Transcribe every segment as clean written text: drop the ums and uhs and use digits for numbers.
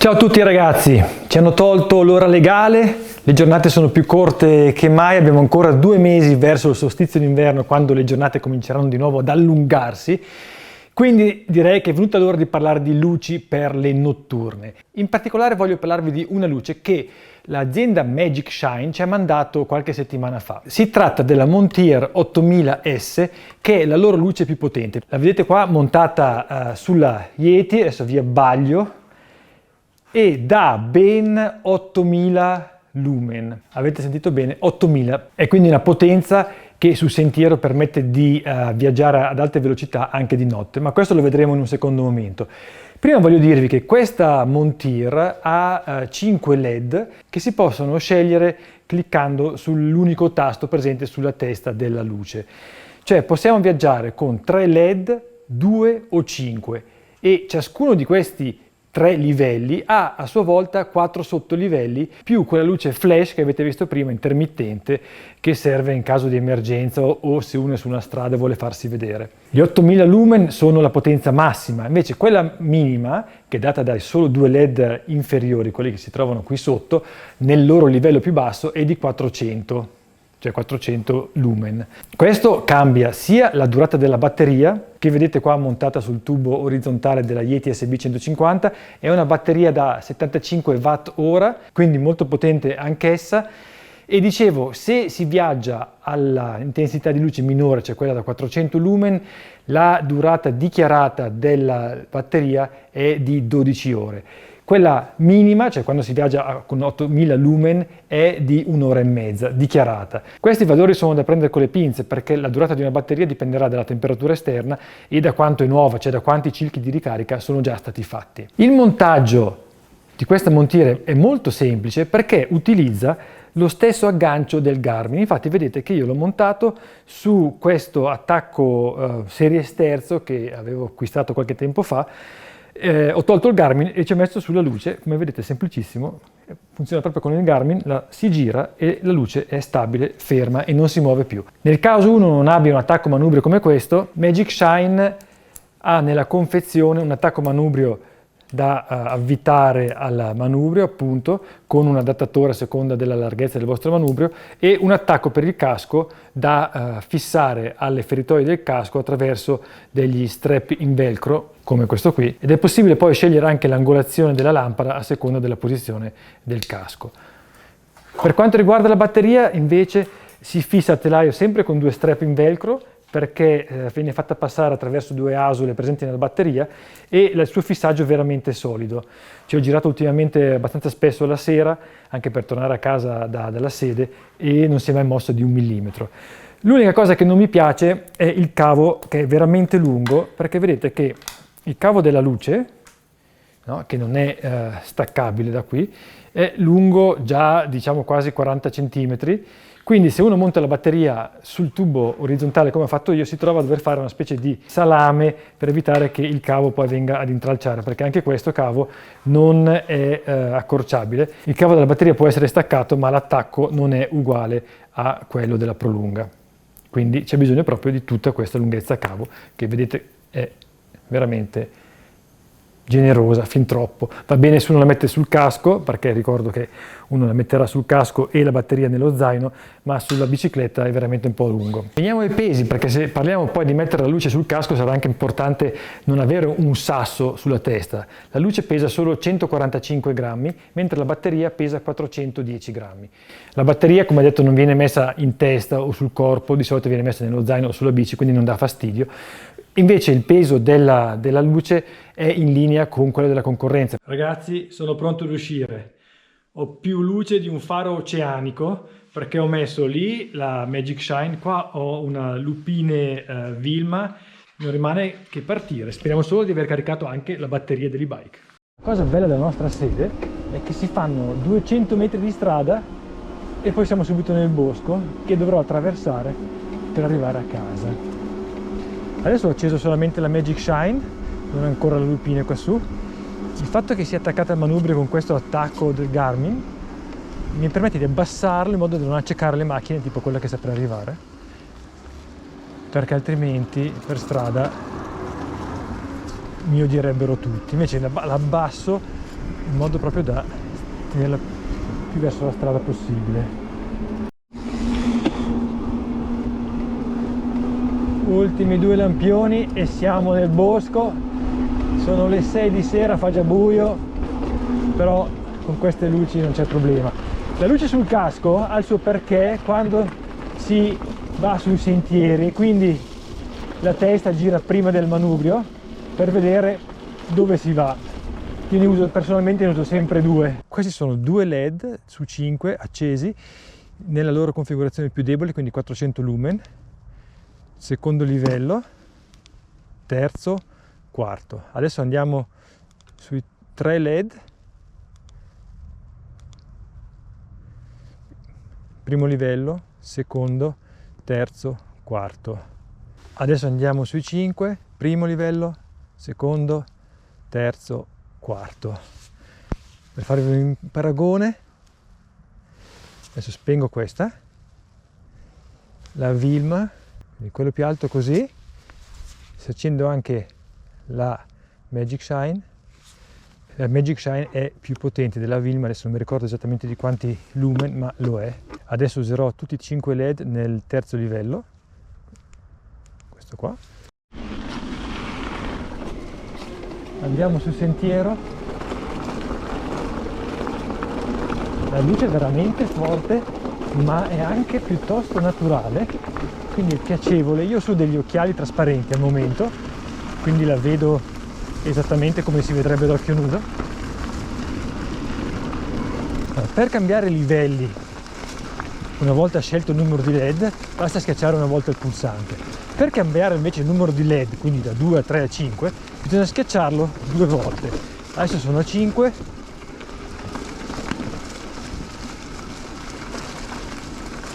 Ciao a tutti ragazzi, ci hanno tolto l'ora legale, le giornate sono più corte che mai, abbiamo ancora 2 mesi verso il solstizio d'inverno quando le giornate cominceranno di nuovo ad allungarsi, quindi direi che è venuta l'ora di parlare di luci per le notturne. In particolare voglio parlarvi di una luce che l'azienda Magic Shine ci ha mandato qualche settimana fa. Si tratta della Montier 8000S, che è la loro luce più potente. La vedete qua montata sulla Yeti, adesso vi abbaglio, e dà ben 8000 lumen. Avete sentito bene? 8000. È quindi una potenza che sul sentiero permette di viaggiare ad alte velocità anche di notte, ma questo lo vedremo in un secondo momento. Prima voglio dirvi che questa Montier ha 5 LED che si possono scegliere cliccando sull'unico tasto presente sulla testa della luce. Cioè possiamo viaggiare con 3 LED, 2 o 5 e ciascuno di questi 3 livelli ha a sua volta 4 sottolivelli più quella luce flash che avete visto prima, intermittente, che serve in caso di emergenza o se uno è su una strada e vuole farsi vedere. Gli 8000 lumen sono la potenza massima, invece quella minima, che è data dai solo 2 LED inferiori, quelli che si trovano qui sotto, nel loro livello più basso è di 400. Cioè 400 lumen. Questo cambia sia la durata della batteria, che vedete qua montata sul tubo orizzontale della Yeti SB150, è una batteria da 75 Wh, quindi molto potente anch'essa, e dicevo, se si viaggia alla intensità di luce minore, cioè quella da 400 lumen, la durata dichiarata della batteria è di 12 ore. Quella minima, cioè quando si viaggia con 8000 lumen, è di 1 ora e mezza, dichiarata. Questi valori sono da prendere con le pinze perché la durata di una batteria dipenderà dalla temperatura esterna e da quanto è nuova, cioè da quanti cicli di ricarica sono già stati fatti. Il montaggio di questa Montier è molto semplice perché utilizza lo stesso aggancio del Garmin. Infatti vedete che io l'ho montato su questo attacco serie sterzo che avevo acquistato qualche tempo fa. Ho tolto il Garmin e ci ho messo sulla luce, come vedete semplicissimo, funziona proprio con il Garmin, si gira e la luce è stabile, ferma e non si muove più. Nel caso uno non abbia un attacco manubrio come questo, Magic Shine ha nella confezione un attacco manubrio da avvitare al manubrio, appunto, con un adattatore a seconda della larghezza del vostro manubrio e un attacco per il casco da fissare alle feritoie del casco attraverso degli strap in velcro, come questo qui, ed è possibile poi scegliere anche l'angolazione della lampada a seconda della posizione del casco. Per quanto riguarda la batteria, invece, si fissa a telaio sempre con 2 strap in velcro, perché viene fatta passare attraverso 2 asole presenti nella batteria e il suo fissaggio è veramente solido. Ci ho girato ultimamente abbastanza spesso la sera, anche per tornare a casa dalla sede, e non si è mai mosso di 1 millimetro. L'unica cosa che non mi piace è il cavo, che è veramente lungo, perché vedete che il cavo della luce, no, che non è staccabile da qui, è lungo già diciamo quasi 40 cm. Quindi se uno monta la batteria sul tubo orizzontale come ho fatto io, si trova a dover fare una specie di salame per evitare che il cavo poi venga ad intralciare, perché anche questo cavo non è accorciabile. Il cavo della batteria può essere staccato, ma l'attacco non è uguale a quello della prolunga. Quindi c'è bisogno proprio di tutta questa lunghezza cavo, che vedete è veramente generosa, fin troppo. Va bene se uno la mette sul casco, perché ricordo che uno la metterà sul casco e la batteria nello zaino, ma sulla bicicletta è veramente un po' lungo. Veniamo ai pesi, perché se parliamo poi di mettere la luce sul casco sarà anche importante non avere un sasso sulla testa. La luce pesa solo 145 grammi, mentre la batteria pesa 410 grammi. La batteria, come detto, non viene messa in testa o sul corpo, di solito viene messa nello zaino o sulla bici, quindi non dà fastidio. Invece il peso della luce è in linea con quello della concorrenza. Ragazzi, sono pronto ad uscire. Ho più luce di un faro oceanico perché ho messo lì la Magic Shine, qua ho una lupine Vilma, non rimane che partire. Speriamo solo di aver caricato anche la batteria dell'e-bike. La cosa bella della nostra sede è che si fanno 200 metri di strada e poi siamo subito nel bosco che dovrò attraversare per arrivare a casa. Adesso ho acceso solamente la Magic Shine, non ho ancora le lupine qua su. Il fatto che sia attaccata al manubrio con questo attacco del Garmin mi permette di abbassarlo in modo da non accecare le macchine tipo quella che sta per arrivare, perché altrimenti per strada mi odierebbero tutti. Invece l'abbasso in modo proprio da tenerla più verso la strada possibile. Ultimi 2 lampioni e siamo nel bosco. Sono le 6 di sera, fa già buio, però con queste luci non c'è problema. La luce sul casco ha il suo perché quando si va sui sentieri, quindi la testa gira prima del manubrio per vedere dove si va. Quindi personalmente ne uso sempre 2. Questi sono 2 LED su 5 accesi nella loro configurazione più debole, quindi 400 lumen. Secondo livello, terzo, quarto. Adesso andiamo sui 3 LED. Primo livello, secondo, terzo, quarto. Adesso andiamo sui 5, primo livello, secondo, terzo, quarto. Per farvi un paragone, adesso spengo questa, la Vilma, quindi quello più alto così. Se accendo anche la Magic Shine, la Magic Shine è più potente della Vilma, adesso non mi ricordo esattamente di quanti lumen, ma lo è. Adesso userò tutti i 5 LED nel terzo livello, questo qua. Andiamo sul sentiero, la luce è veramente forte, ma è anche piuttosto naturale, quindi è piacevole. Io ho su degli occhiali trasparenti al momento, quindi la vedo esattamente come si vedrebbe ad occhio nudo. Per cambiare livelli, una volta scelto il numero di LED, basta schiacciare una volta il pulsante. Per cambiare invece il numero di LED, quindi da 2 a 3 a 5, bisogna schiacciarlo 2 volte. Adesso sono a 5,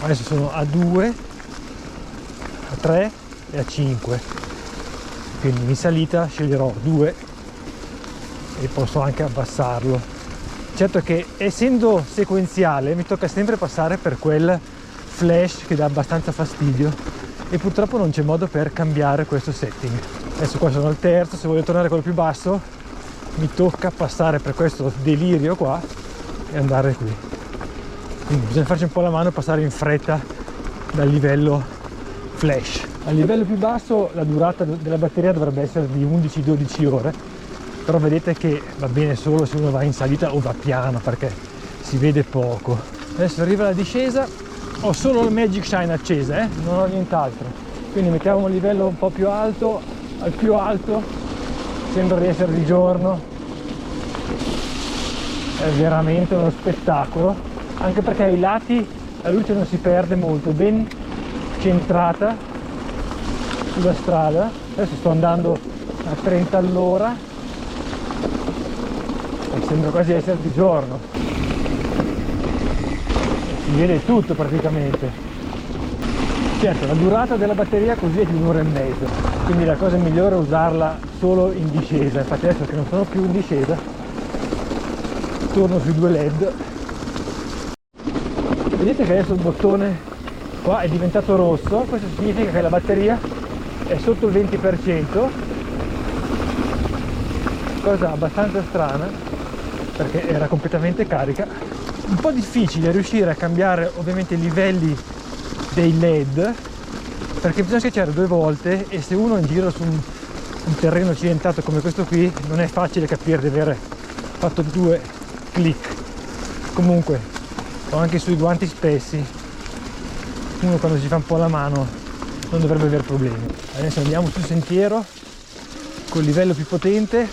adesso sono a 2, a 3 e a 5. Quindi in salita sceglierò 2 e posso anche abbassarlo. Certo che essendo sequenziale mi tocca sempre passare per quel flash che dà abbastanza fastidio e purtroppo non c'è modo per cambiare questo setting. Adesso qua sono al terzo, se voglio tornare a quello più basso mi tocca passare per questo delirio qua e andare qui. Quindi bisogna farci un po' la mano e passare in fretta dal livello flash. A livello più basso la durata della batteria dovrebbe essere di 11-12 ore, però vedete che va bene solo se uno va in salita o va piano perché si vede poco. Adesso arriva la discesa, ho solo la Magic Shine accesa, non ho nient'altro, quindi mettiamo un livello un po' più alto. Al più alto sembra di essere di giorno, è veramente uno spettacolo, anche perché ai lati la luce non si perde molto, è ben centrata sulla strada. Adesso sto andando a 30 all'ora e sembra quasi essere di giorno, si vede tutto praticamente. Certo, la durata della batteria così è di 1 ora e mezza, quindi la cosa migliore è usarla solo in discesa. Infatti adesso che non sono più in discesa torno sui 2 LED. Vedete che adesso il bottone qua è diventato rosso, questo significa che la batteria è sotto il 20%, cosa abbastanza strana perché era completamente carica. Un po' difficile riuscire a cambiare ovviamente i livelli dei LED perché bisogna schiacciare 2 volte e se uno è in giro su un terreno accidentato come questo qui non è facile capire di avere fatto 2 clic. Comunque o anche sui guanti spessi uno quando si fa un po' la mano non dovrebbe avere problemi. Adesso andiamo sul sentiero col livello più potente,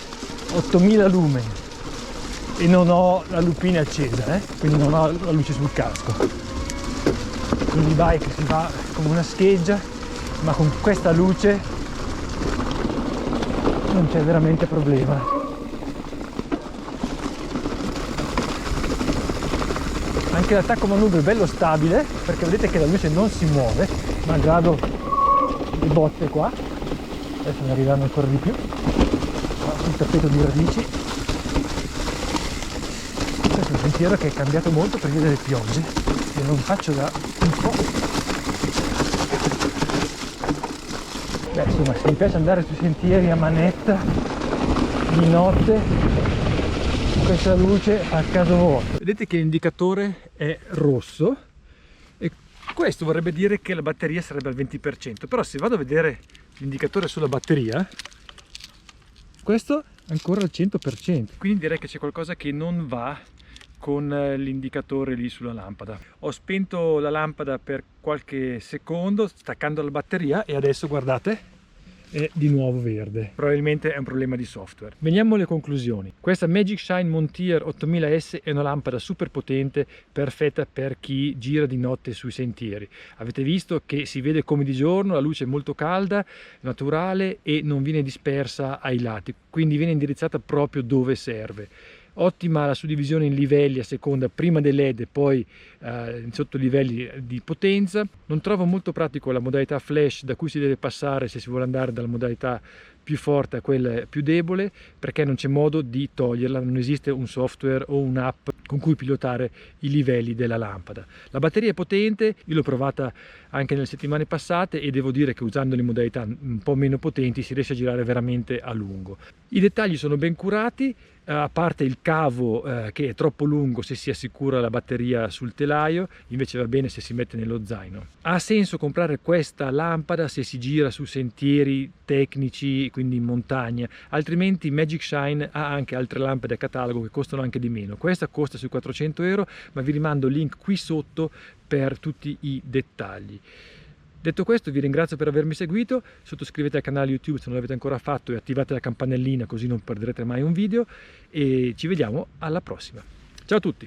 8000 lumen, e non ho la lupina accesa, quindi non ho la luce sul casco. Con l'e-bike si va come una scheggia, ma con questa luce non c'è veramente problema. Anche l'attacco manubrio è bello stabile perché vedete che la luce non si muove, malgrado le botte qua. Adesso ne arriveranno ancora di più sul tappeto di radici. Questo è un sentiero che è cambiato molto per via delle piogge che non faccio da un po'. Beh, insomma, se mi piace andare sui sentieri a manetta di notte questa luce a caso vostro. Vedete che l'indicatore è rosso e questo vorrebbe dire che la batteria sarebbe al 20%, però se vado a vedere l'indicatore sulla batteria, questo è ancora al 100%, quindi direi che c'è qualcosa che non va con l'indicatore lì sulla lampada. Ho spento la lampada per qualche secondo staccando la batteria e adesso guardate è di nuovo verde. Probabilmente è un problema di software. Veniamo alle conclusioni. Questa Magic Shine Montier 8000S è una lampada super potente, perfetta per chi gira di notte sui sentieri. Avete visto che si vede come di giorno, la luce è molto calda, naturale e non viene dispersa ai lati, quindi viene indirizzata proprio dove serve. Ottima la suddivisione in livelli a seconda prima dei LED e poi in sottolivelli di potenza. Non trovo molto pratico la modalità flash da cui si deve passare se si vuole andare dalla modalità più forte a quella più debole, perché non c'è modo di toglierla, non esiste un software o un'app con cui pilotare i livelli della lampada. La batteria è potente, io l'ho provata anche nelle settimane passate e devo dire che usando le modalità un po' meno potenti si riesce a girare veramente a lungo. I dettagli sono ben curati, a parte il cavo che è troppo lungo se si assicura la batteria sul telaio, invece va bene se si mette nello zaino. Ha senso comprare questa lampada se si gira su sentieri tecnici, quindi in montagna, altrimenti Magic Shine ha anche altre lampade a catalogo che costano anche di meno. Questa costa sui 400 euro, ma vi rimando il link qui sotto per tutti i dettagli. Detto questo, vi ringrazio per avermi seguito, sottoscrivete al canale YouTube se non l'avete ancora fatto e attivate la campanellina così non perderete mai un video e ci vediamo alla prossima. Ciao a tutti!